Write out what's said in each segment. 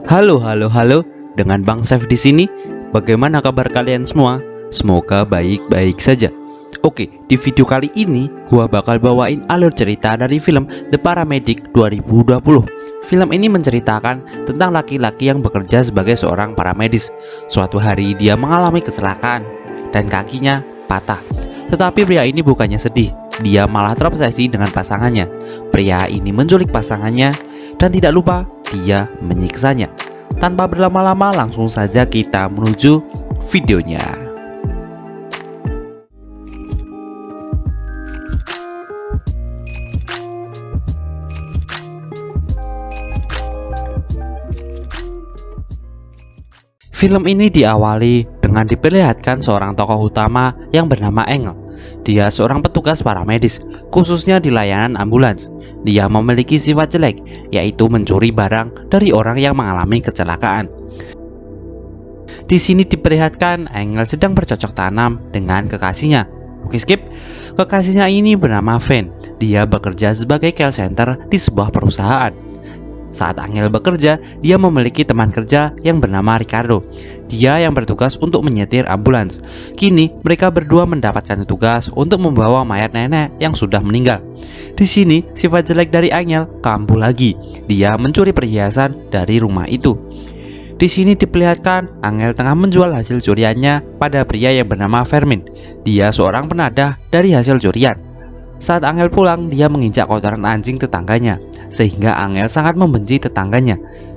Halo, halo, halo. Dengan Bang Chef di sini. Bagaimana kabar kalian semua? Semoga baik-baik saja. Oke, di video kali ini gua bakal bawain alur cerita dari film The Paramedic 2020. Film ini menceritakan tentang laki-laki yang bekerja sebagai seorang paramedis. Suatu hari dia mengalami kecelakaan dan kakinya patah. Tetapi pria ini bukannya sedih, dia malah terobsesi dengan pasangannya. Pria ini menculik pasangannya dan tidak lupa dia menyiksanya. Tanpa berlama-lama langsung saja kita menuju videonya. Film ini diawali dengan diperlihatkan seorang tokoh utama yang bernama Engel. Dia seorang petugas paramedis, khususnya di layanan ambulans. Dia memiliki sifat jelek, yaitu mencuri barang dari orang yang mengalami kecelakaan. Di sini diperlihatkan Engel sedang bercocok tanam dengan kekasihnya. Oke, skip. Kekasihnya ini bernama Van. Dia bekerja sebagai call center di sebuah perusahaan. Saat Angel bekerja, dia memiliki teman kerja yang bernama Ricardo. Dia yang bertugas untuk menyetir ambulans. Kini, mereka berdua mendapatkan tugas untuk membawa mayat nenek yang sudah meninggal. Di sini, sifat jelek dari Angel kambuh lagi. Dia mencuri perhiasan dari rumah itu. Di sini diperlihatkan Angel tengah menjual hasil curiannya pada pria yang bernama Fermin. Dia seorang penadah dari hasil curian. Saat Angel pulang, dia menginjak kotoran anjing tetangganya, sehingga Angel sangat membenci tetangganya.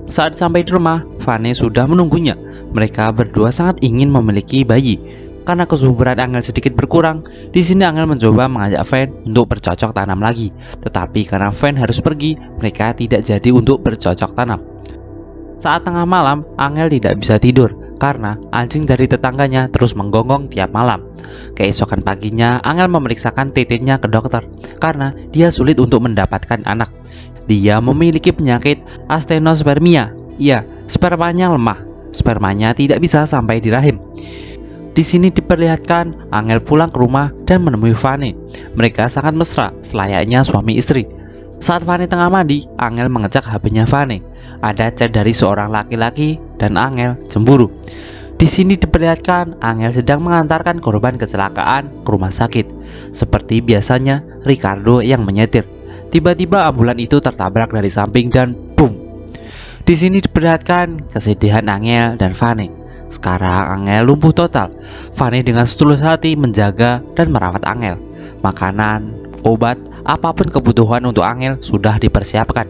Saat sampai di rumah, Vane sudah menunggunya. Mereka berdua sangat ingin memiliki bayi. Karena kesuburan Angel sedikit berkurang, di sini Angel mencoba mengajak Van untuk bercocok tanam lagi. Tetapi karena Van harus pergi, mereka tidak jadi untuk bercocok tanam. Saat tengah malam, Angel tidak bisa tidur karena anjing dari tetangganya terus menggonggong tiap malam. Keesokan paginya, Angel memeriksakan titiknya ke dokter karena dia sulit untuk mendapatkan anak. Dia memiliki penyakit astenospermia. Iya, spermanya lemah. Spermanya tidak bisa sampai di rahim. Di sini diperlihatkan Angel pulang ke rumah dan menemui Vane. Mereka sangat mesra, selayaknya suami istri. Saat Vane tengah mandi, Angel mengecek HP-nya Vane. Ada chat dari seorang laki-laki dan Angel cemburu. Di sini diperlihatkan Angel sedang mengantarkan korban kecelakaan ke rumah sakit. Seperti biasanya, Ricardo yang menyetir. Tiba-tiba ambulan itu tertabrak dari samping dan boom. Di sini diperlihatkan kesedihan Angel dan Vane. Sekarang Angel lumpuh total. Vane dengan setulus hati menjaga dan merawat Angel. Makanan, obat, apapun kebutuhan untuk Angel sudah dipersiapkan.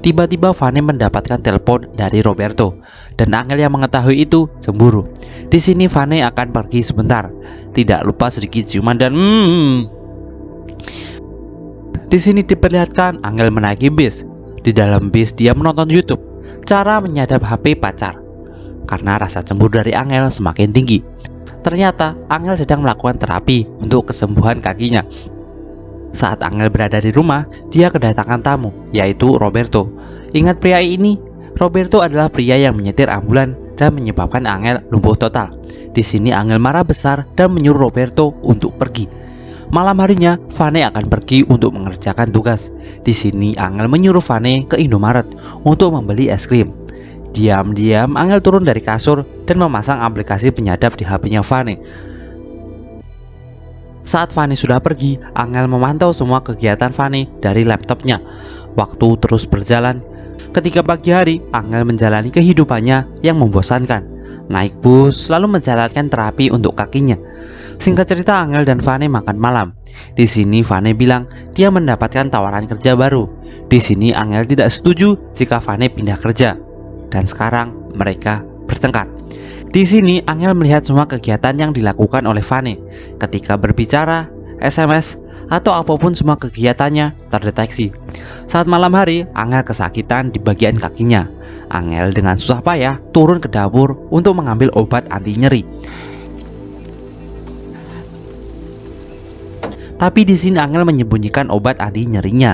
Tiba-tiba Vane mendapatkan telepon dari Roberto dan Angel yang mengetahui itu cemburu. Di sini Vane akan pergi sebentar. Tidak lupa sedikit ciuman dan Di sini diperlihatkan Angel menaiki bis. Di dalam bis dia menonton YouTube cara menyadap HP pacar. Karena rasa cemburu dari Angel semakin tinggi. Ternyata Angel sedang melakukan terapi untuk kesembuhan kakinya. Saat Angel berada di rumah, dia kedatangan tamu, yaitu Roberto. Ingat pria ini? Roberto adalah pria yang menyetir ambulan dan menyebabkan Angel lumpuh total. Di sini Angel marah besar dan menyuruh Roberto untuk pergi. Malam harinya, Vane akan pergi untuk mengerjakan tugas. Di sini Angel menyuruh Vane ke Indomaret untuk membeli es krim. Diam-diam Angel turun dari kasur dan memasang aplikasi penyadap di HP-nya Vane. Saat Vane sudah pergi, Angel memantau semua kegiatan Vane dari laptopnya. Waktu terus berjalan. Ketika pagi hari, Angel menjalani kehidupannya yang membosankan. Naik bus, lalu menjalankan terapi untuk kakinya. Singkat cerita, Angel dan Vane makan malam. Di sini Vane bilang dia mendapatkan tawaran kerja baru. Di sini Angel tidak setuju jika Vane pindah kerja. Dan sekarang mereka bertengkar. Di sini Angel melihat semua kegiatan yang dilakukan oleh Vane. Ketika berbicara, SMS, atau apapun semua kegiatannya terdeteksi. Saat malam hari, Angel kesakitan di bagian kakinya. Angel dengan susah payah turun ke dapur untuk mengambil obat anti nyeri. Tapi di sini Angel menyembunyikan obat anti nyerinya.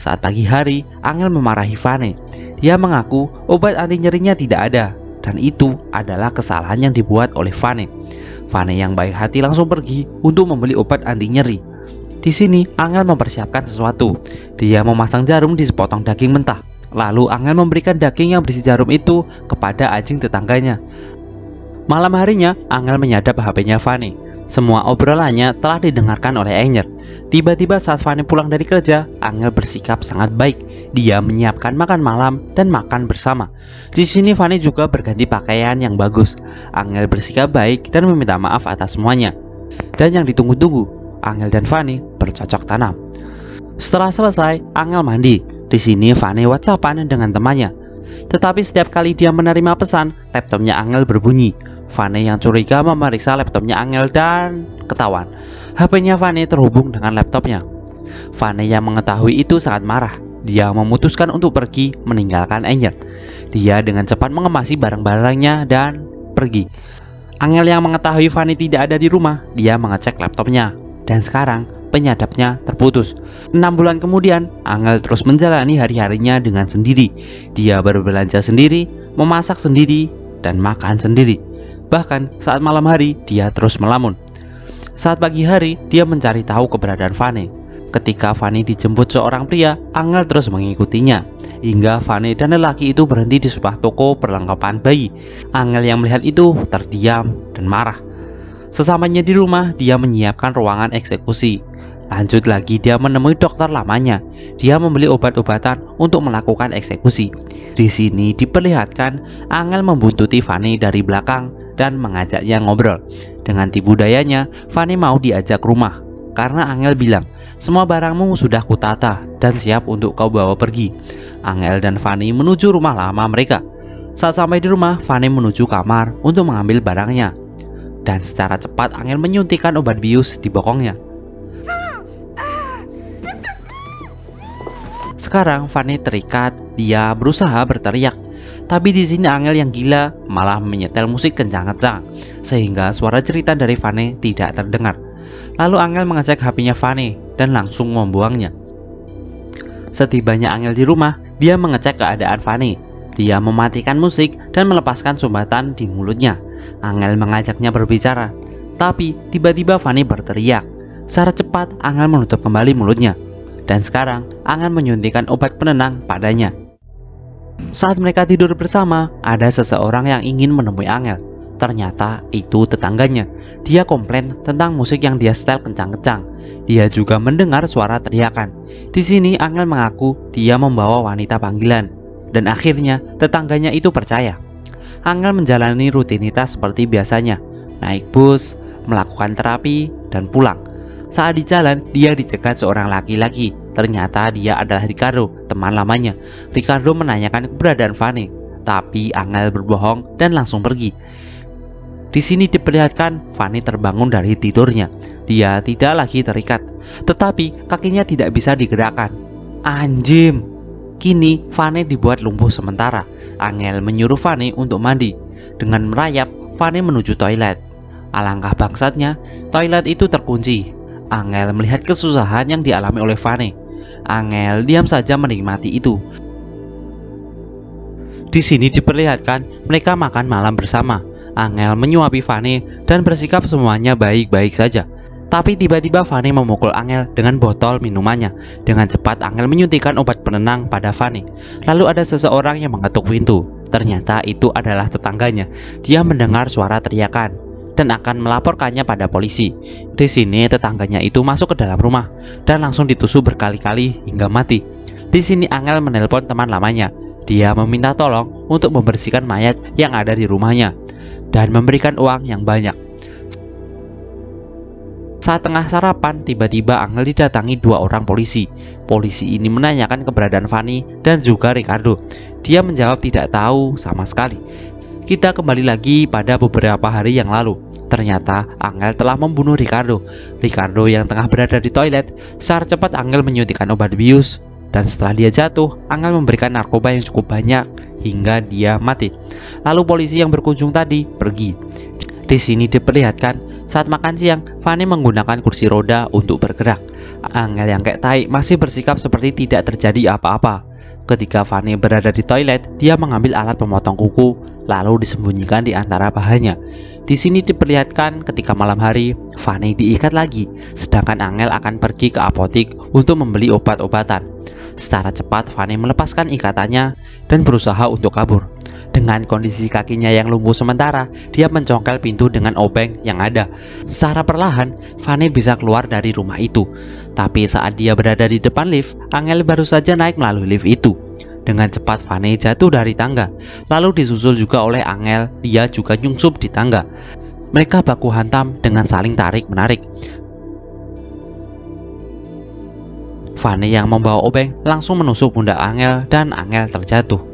Saat pagi hari, Angel memarahi Vane. Dia mengaku obat anti nyerinya tidak ada. Dan itu adalah kesalahan yang dibuat oleh Vane. Vane yang baik hati langsung pergi untuk membeli obat anti nyeri. Di sini Angel mempersiapkan sesuatu. Dia memasang jarum di sepotong daging mentah. Lalu Angel memberikan daging yang berisi jarum itu kepada anjing tetangganya. Malam harinya, Angel menyadap HP-nya Fanny. Semua obrolannya telah didengarkan oleh Angel. Tiba-tiba saat Fanny pulang dari kerja, Angel bersikap sangat baik. Dia menyiapkan makan malam dan makan bersama. Di sini Fanny juga berganti pakaian yang bagus. Angel bersikap baik dan meminta maaf atas semuanya. Dan yang ditunggu-tunggu, Angel dan Fanny bercocok tanam. Setelah selesai, Angel mandi. Di sini Fanny WhatsAppan dengan temannya. Tetapi setiap kali dia menerima pesan, laptopnya Angel berbunyi. Fanny yang curiga memeriksa laptopnya Angel dan ketahuan. HP-nya Fanny terhubung dengan laptopnya. Fanny yang mengetahui itu sangat marah. Dia memutuskan untuk pergi meninggalkan Angel. Dia dengan cepat mengemasi barang-barangnya dan pergi. Angel yang mengetahui Fanny tidak ada di rumah, dia mengecek laptopnya. Dan sekarang penyadapnya terputus. 6 bulan kemudian, Angel terus menjalani hari-harinya dengan sendiri. Dia berbelanja sendiri, memasak sendiri, dan makan sendiri. Bahkan saat malam hari, dia terus melamun. Saat pagi hari, dia mencari tahu keberadaan Fanny. Ketika Fanny dijemput seorang pria, Angel terus mengikutinya. Hingga Fanny dan lelaki itu berhenti di sebuah toko perlengkapan bayi. Angel yang melihat itu terdiam dan marah. Sesampainya di rumah, dia menyiapkan ruangan eksekusi. Lanjut lagi, dia menemui dokter lamanya. Dia membeli obat-obatan untuk melakukan eksekusi. Di sini diperlihatkan Angel membuntuti Fanny dari belakang dan mengajaknya ngobrol. Dengan tipu dayanya, Fanny mau diajak rumah karena Angel bilang, "Semua barangmu sudah kutata dan siap untuk kau bawa pergi." Angel dan Fanny menuju rumah lama mereka. Saat sampai di rumah, Fanny menuju kamar untuk mengambil barangnya. Dan secara cepat Angel menyuntikkan obat bius di bokongnya. Sekarang Fanny terikat, dia berusaha berteriak. Tapi di sini Angel yang gila malah menyetel musik kencang-kencang sehingga suara jeritan dari Fanny tidak terdengar. Lalu Angel mengecek HP-nya Fanny dan langsung membuangnya. Setibanya Angel di rumah, dia mengecek keadaan Fanny. Dia mematikan musik dan melepaskan sumbatan di mulutnya. Angel mengajaknya berbicara, tapi tiba-tiba Fanny berteriak. Secara cepat Angel menutup kembali mulutnya. Dan sekarang Angel menyuntikkan obat penenang padanya. Saat mereka tidur bersama, ada seseorang yang ingin menemui Angel. Ternyata itu tetangganya. Dia komplain tentang musik yang dia setel kencang-kencang. Dia juga mendengar suara teriakan. Di sini Angel mengaku dia membawa wanita panggilan. Dan akhirnya tetangganya itu percaya. Angel menjalani rutinitas seperti biasanya, naik bus, melakukan terapi, dan pulang. Saat di jalan, dia dicegat seorang laki-laki. Ternyata dia adalah Ricardo, teman lamanya. Ricardo menanyakan keberadaan Fanny, tapi Angel berbohong dan langsung pergi. Di sini diperlihatkan Fanny terbangun dari tidurnya. Dia tidak lagi terikat, tetapi kakinya tidak bisa digerakkan. Anjim! Kini Fanny dibuat lumpuh sementara. Angel menyuruh Fanny untuk mandi. Dengan merayap, Fanny menuju toilet. Alangkah bangsatnya, toilet itu terkunci. Angel melihat kesusahan yang dialami oleh Fanny. Angel diam saja menikmati itu. Di sini diperlihatkan mereka makan malam bersama. Angel menyuapi Fanny dan bersikap semuanya baik-baik saja. Tapi tiba-tiba Fanny memukul Angel dengan botol minumannya. Dengan cepat Angel menyuntikkan obat penenang pada Fanny. Lalu ada seseorang yang mengetuk pintu. Ternyata itu adalah tetangganya. Dia mendengar suara teriakan dan akan melaporkannya pada polisi. Di sini tetangganya itu masuk ke dalam rumah dan langsung ditusuk berkali-kali hingga mati. Di sini Angel menelpon teman lamanya. Dia meminta tolong untuk membersihkan mayat yang ada di rumahnya dan memberikan uang yang banyak. Saat tengah sarapan, tiba-tiba Angel didatangi 2 orang polisi. Polisi ini menanyakan keberadaan Fanny dan juga Ricardo. Dia menjawab tidak tahu sama sekali. Kita kembali lagi pada beberapa hari yang lalu. Ternyata Angel telah membunuh Ricardo. Ricardo yang tengah berada di toilet. Secara cepat Angel menyuntikkan obat bius. Dan setelah dia jatuh, Angel memberikan narkoba yang cukup banyak hingga dia mati. Lalu polisi yang berkunjung tadi pergi. Di sini diperlihatkan saat makan siang, Fanny menggunakan kursi roda untuk bergerak. Angel yang kayak tai masih bersikap seperti tidak terjadi apa-apa. Ketika Fanny berada di toilet, dia mengambil alat pemotong kuku lalu disembunyikan di antara pahannya. Di sini diperlihatkan ketika malam hari, Fanny diikat lagi, sedangkan Angel akan pergi ke apotik untuk membeli obat-obatan. Secara cepat Fanny melepaskan ikatannya dan berusaha untuk kabur. Dengan kondisi kakinya yang lumpuh sementara, dia mencongkel pintu dengan obeng yang ada. Secara perlahan, Fanny bisa keluar dari rumah itu. Tapi saat dia berada di depan lift, Angel baru saja naik melalui lift itu. Dengan cepat Fanny jatuh dari tangga, lalu disusul juga oleh Angel. Dia juga nyungsep di tangga. Mereka baku hantam dengan saling tarik-menarik. Fanny yang membawa obeng langsung menusuk pundak Angel dan Angel terjatuh.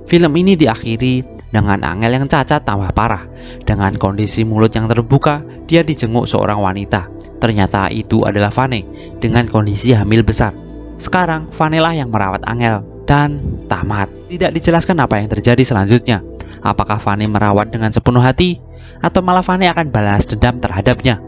Film ini diakhiri dengan Angel yang cacat tambah parah. Dengan kondisi mulut yang terbuka, dia dijenguk seorang wanita. Ternyata itu adalah Fanny dengan kondisi hamil besar. Sekarang Fanny lah yang merawat Angel dan tamat. Tidak dijelaskan apa yang terjadi selanjutnya. Apakah Fanny merawat dengan sepenuh hati atau malah Fanny akan balas dendam terhadapnya?